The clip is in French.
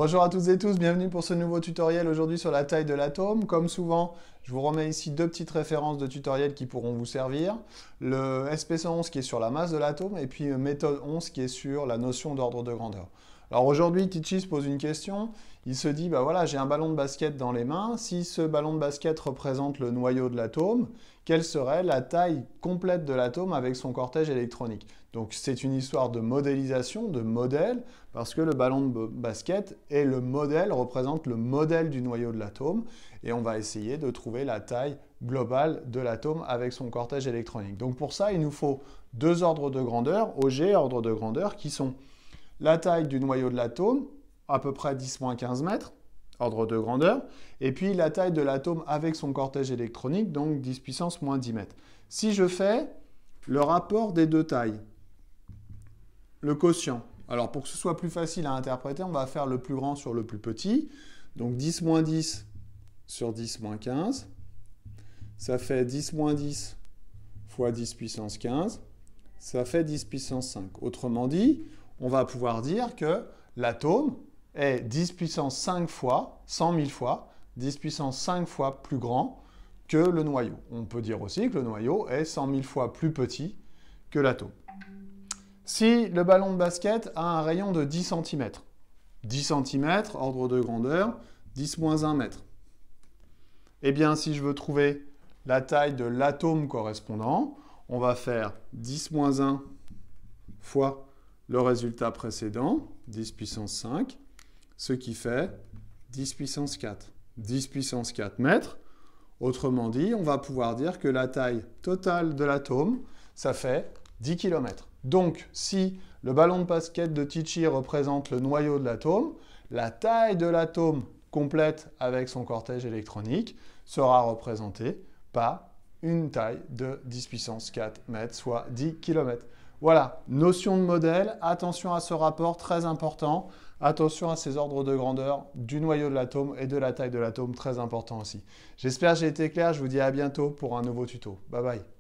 Bonjour à toutes et tous, bienvenue pour ce nouveau tutoriel aujourd'hui sur la taille de l'atome. Comme souvent, je vous remets ici deux petites références de tutoriels qui pourront vous servir. Le SP111 qui est sur la masse de l'atome et puis méthode 11 qui est sur la notion d'ordre de grandeur. Alors aujourd'hui, Tichy se pose une question. Il se dit, bah voilà, j'ai un ballon de basket dans les mains. Si ce ballon de basket représente le noyau de l'atome, quelle serait la taille complète de l'atome avec son cortège électronique? Donc c'est une histoire de modélisation, de modèle, parce que le ballon de basket est le modèle, représente le modèle du noyau de l'atome, et on va essayer de trouver la taille globale de l'atome avec son cortège électronique. Donc pour ça, il nous faut deux ordres de grandeur, OG, ordre de grandeur, qui sont la taille du noyau de l'atome, à peu près 10-15 mètres, ordre de grandeur, et puis la taille de l'atome avec son cortège électronique, donc 10 puissance moins 10 mètres. Si je fais le rapport des deux tailles, le quotient, alors pour que ce soit plus facile à interpréter, on va faire le plus grand sur le plus petit, donc 10 moins 10 sur 10 moins 15, ça fait 10 moins 10 fois 10 puissance 15, ça fait 10 puissance 5. Autrement dit, on va pouvoir dire que l'atome est 10 puissance 5 fois, 100 000 fois, 10 puissance 5 fois plus grand que le noyau. On peut dire aussi que le noyau est 100 000 fois plus petit que l'atome. Si le ballon de basket a un rayon de 10 cm, 10 cm, ordre de grandeur, 10 moins 1 mètre. Eh bien, si je veux trouver la taille de l'atome correspondant, on va faire 10 moins 1 fois le résultat précédent, 10 puissance 5, ce qui fait 10 puissance 4. 10 puissance 4 mètres. Autrement dit, on va pouvoir dire que la taille totale de l'atome, ça fait 10 km. Donc, si le ballon de basket de Tichy représente le noyau de l'atome, la taille de l'atome complète avec son cortège électronique sera représentée par une taille de 10 puissance 4 mètres, soit 10 km. Voilà, notion de modèle, attention à ce rapport très important, attention à ces ordres de grandeur du noyau de l'atome et de la taille de l'atome, très important aussi. J'espère que j'ai été clair, je vous dis à bientôt pour un nouveau tuto. Bye bye.